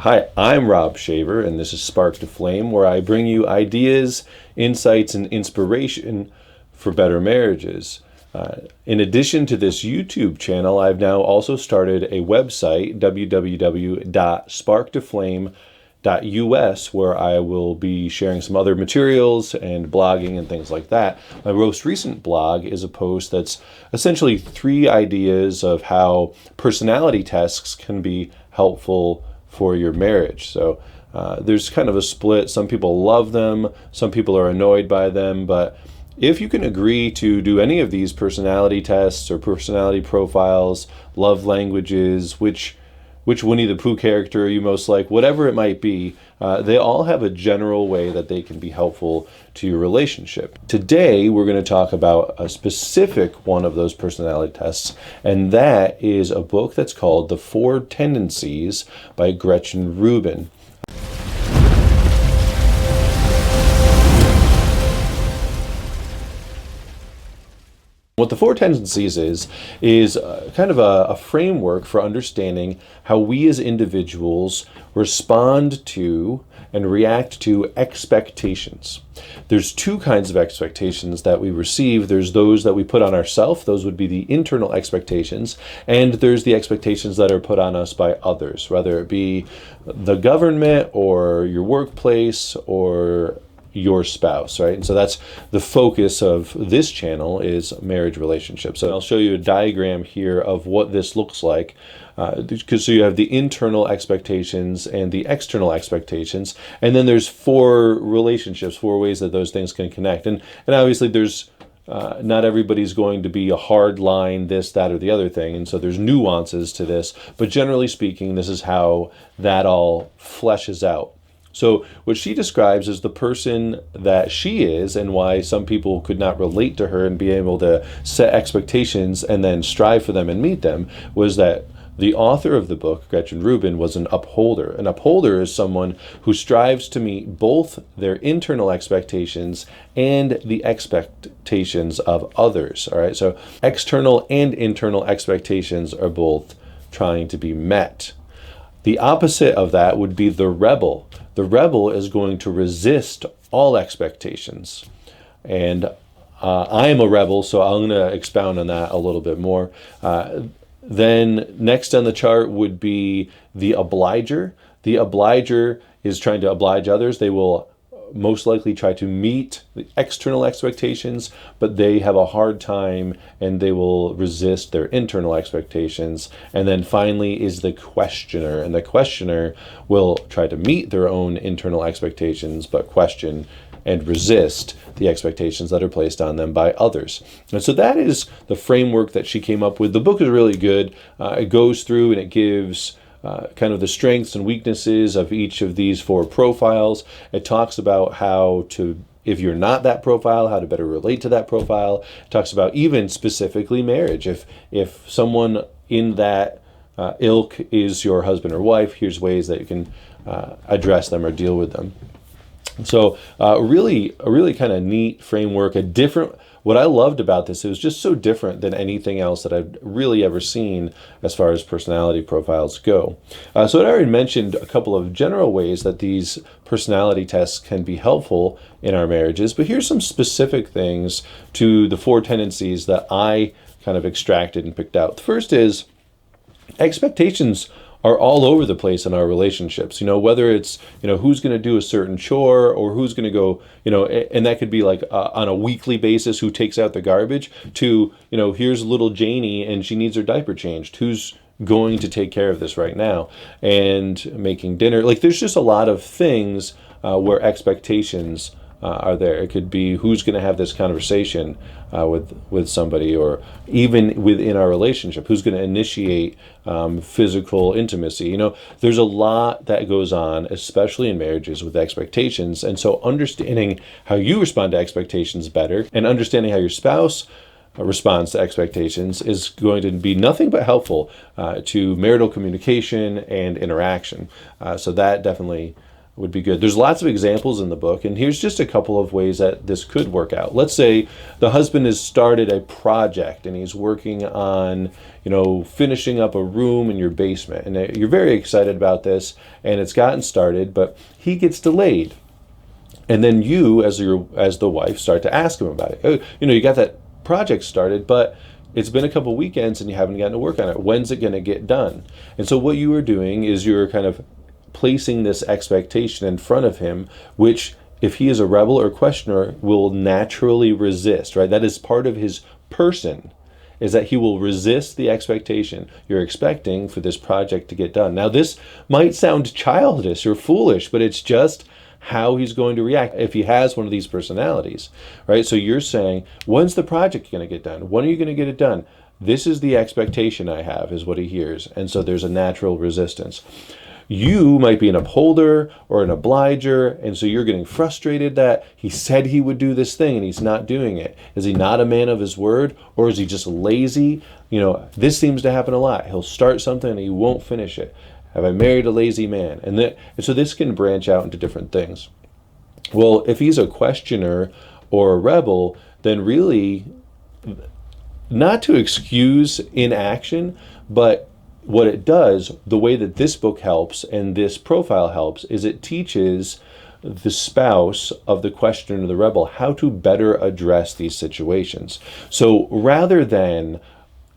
Hi, I'm Rob Shaver, and this is Spark to Flame, where I bring you ideas, insights, and inspiration for better marriages. In addition to this YouTube channel, I've now also started a website, www.sparktoflame.us, where I will be sharing some other materials and blogging and things like that. My most recent blog is a post that's essentially 3 ideas of how personality tests can be helpful for your marriage. So there's kind of a split. Some people love them, some people are annoyed by them, but if you can agree to do any of these personality tests or personality profiles, love languages, which Winnie the Pooh character you most like, whatever it might be, they all have a general way that they can be helpful to your relationship. Today, we're going to talk about a specific one of those personality tests, and that is a book that's called The Four Tendencies by Gretchen Rubin. What the Four Tendencies is kind of a framework for understanding how we as individuals respond to and react to expectations. There's 2 kinds of expectations that we receive. There's those that we put on ourselves, those would be the internal expectations, and there's the expectations that are put on us by others, whether it be the government or your workplace or your spouse, right? And so that's the focus of this channel, is marriage relationships. So I'll show you a diagram here of what this looks like. So you have the internal expectations and the external expectations, and then there's 4 relationships, 4 ways that those things can connect. And obviously there's not everybody's going to be a hard line, this, that, or the other thing, and so there's nuances to this, but generally speaking, this is how that all fleshes out. So what she describes as the person that she is, and why some people could not relate to her and be able to set expectations and then strive for them and meet them, was that the author of the book, Gretchen Rubin, was an upholder. An upholder is someone who strives to meet both their internal expectations and the expectations of others. All right, so external and internal expectations are both trying to be met. The opposite of that would be the rebel. The rebel is going to resist all expectations. And I am a rebel, so I'm going to expound on that a little bit more. Then next on the chart would be the obliger. The obliger is trying to oblige others. They will most likely try to meet the external expectations, but they have a hard time and they will resist their internal expectations. And then finally is the questioner, and the questioner will try to meet their own internal expectations, but question and resist the expectations that are placed on them by others. And so that is the framework that she came up with. The book is really good. It goes through and it gives kind of the strengths and weaknesses of each of these 4 profiles. It talks about how to, if you're not that profile, how to better relate to that profile. It talks about even specifically marriage. If someone in that ilk is your husband or wife, here's ways that you can address them or deal with them. So a really kind of neat framework, what I loved about this, it was just so different than anything else that I've really ever seen as far as personality profiles go. So I already mentioned a couple of general ways that these personality tests can be helpful in our marriages, but here's some specific things to the 4 tendencies that I kind of extracted and picked out. The first is expectations are all over the place in our relationships. Whether it's, who's going to do a certain chore, or who's going to go, and that could be like on a weekly basis, who takes out the garbage, to, here's little Janie and she needs her diaper changed. Who's going to take care of this right now? And making dinner. Like, there's just a lot of things where expectations are there. It could be who's going to have this conversation with somebody, or even within our relationship, who's going to initiate physical intimacy. There's a lot that goes on, especially in marriages, with expectations. And so understanding how you respond to expectations better, and understanding how your spouse responds to expectations, is going to be nothing but helpful to marital communication and interaction. So that definitely would be good. There's lots of examples in the book, and here's just a couple of ways that this could work out. Let's say the husband has started a project and he's working on, finishing up a room in your basement, and you're very excited about this, and it's gotten started, but he gets delayed. And then you, as the wife, start to ask him about it. Oh, you got that project started, but it's been a couple weekends and you haven't gotten to work on it. When's it going to get done? And so what you are doing is you're kind of placing this expectation in front of him, which, if he is a rebel or questioner, will naturally resist, right? That is part of his person, is that he will resist the expectation you're expecting for this project to get done. Now, this might sound childish or foolish, but it's just how he's going to react if he has one of these personalities, right? So you're saying, when's the project going to get done? When are you going to get it done? This is the expectation I have, is what he hears. And so there's a natural resistance. You might be an upholder or an obliger, and so you're getting frustrated that he said he would do this thing and he's not doing it. Is he not a man of his word, or is he just lazy? This seems to happen a lot. He'll start something and he won't finish it. Have I married a lazy man? And so this can branch out into different things. Well, if he's a questioner or a rebel, then really, not to excuse inaction, but what it does, the way that this book helps and this profile helps, is it teaches the spouse of the questioner or the rebel how to better address these situations. So rather than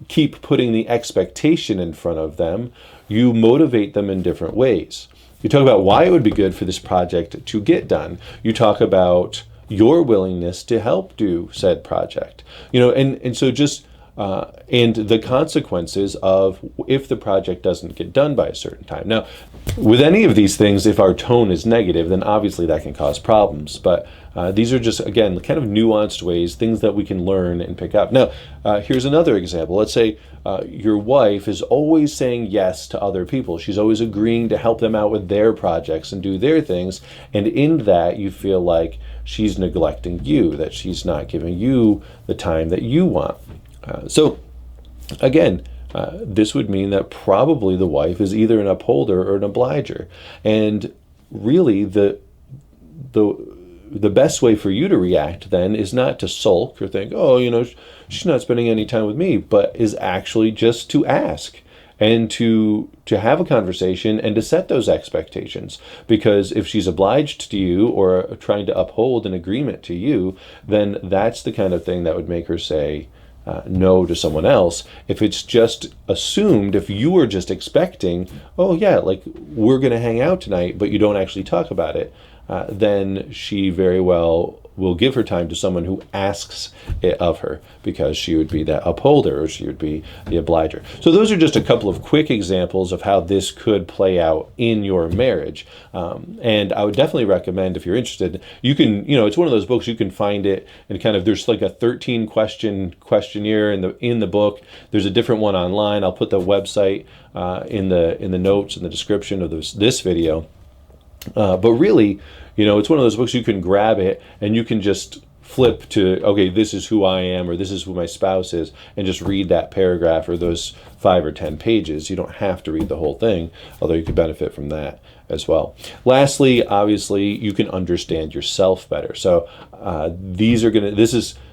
keep putting the expectation in front of them, you motivate them in different ways. You talk about why it would be good for this project to get done. You talk about your willingness to help do said project. And so just and the consequences of if the project doesn't get done by a certain time. Now, with any of these things, if our tone is negative, then obviously that can cause problems. But these are just, again, kind of nuanced ways, things that we can learn and pick up. Now, here's another example. Let's say your wife is always saying yes to other people. She's always agreeing to help them out with their projects and do their things. And in that, you feel like she's neglecting you, that she's not giving you the time that you want. So again, this would mean that probably the wife is either an upholder or an obliger. And really the best way for you to react then is not to sulk or think, she's not spending any time with me, but is actually just to ask and to have a conversation and to set those expectations. Because if she's obliged to you or trying to uphold an agreement to you, then that's the kind of thing that would make her say no to someone else. If it's just assumed, if you were just expecting, oh yeah, like we're going to hang out tonight, but you don't actually talk about it, then she very well will give her time to someone who asks it of her, because she would be that upholder or she would be the obliger. So those are just a couple of quick examples of how this could play out in your marriage. And I would definitely recommend, if you're interested, you can, it's one of those books, you can find it and kind of, there's like a 13 questionnaire in the book. There's a different one online. I'll put the website in the notes in the description of this video. But really, it's one of those books you can grab it and you can just flip to, okay, this is who I am, or this is who my spouse is, and just read that paragraph or those 5 or 10 pages. You don't have to read the whole thing, although you could benefit from that as well. Lastly, obviously, you can understand yourself better. So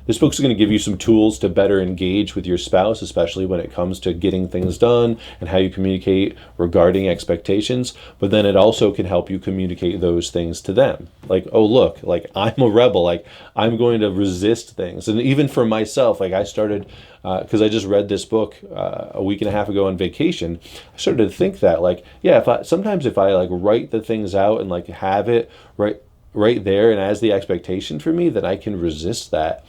this book's going to give you some tools to better engage with your spouse, especially when it comes to getting things done and how you communicate regarding expectations. But then it also can help you communicate those things to them. Like, oh, look, like I'm a rebel, like I'm going to resist things. And even for myself, like I started, because I just read this book a week and a half ago on vacation, I started to think that, like, yeah, sometimes if I like write the things out and like have it right there and as the expectation for me, then I can resist that.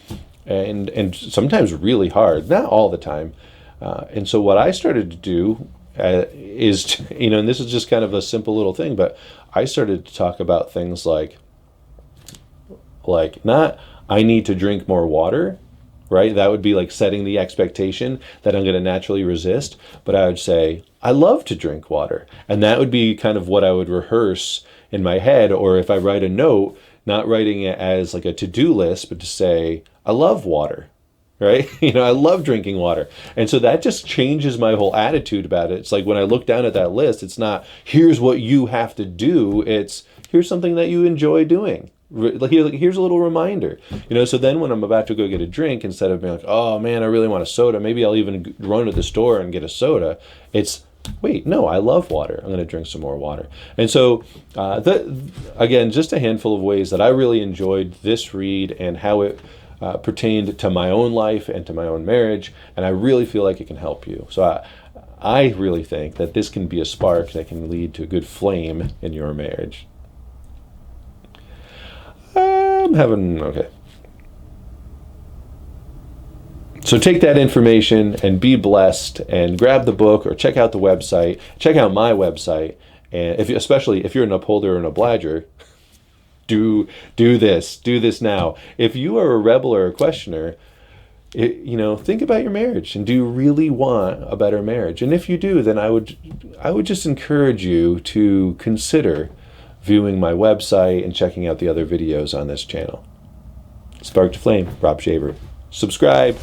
And sometimes really hard, not all the time. And so what I started to do is, and this is just kind of a simple little thing, but I started to talk about things like not I need to drink more water, right? That would be like setting the expectation that I'm going to naturally resist. But I would say, I love to drink water. And that would be kind of what I would rehearse in my head. Or if I write a note, not writing it as like a to-do list, but to say, I love water, right? I love drinking water. And so that just changes my whole attitude about it. It's like when I look down at that list, it's not, here's what you have to do. It's, here's something that you enjoy doing. Here's a little reminder. So then when I'm about to go get a drink, instead of being like, oh man, I really want a soda, maybe I'll even run to the store and get a soda. It's, wait, no, I love water. I'm going to drink some more water. And so, again, just a handful of ways that I really enjoyed this read and how it pertained to my own life and to my own marriage, and I really feel like it can help you. So I really think that this can be a spark that can lead to a good flame in your marriage. Okay. So take that information and be blessed, and grab the book or check out the website. Check out my website, and especially if you're an upholder or an obliger, do this now. If you are a rebel or a questioner, think about your marriage, and do you really want a better marriage? And if you do, then I would just encourage you to consider viewing my website and checking out the other videos on this channel. Spark to Flame, Rob Shaver. Subscribe.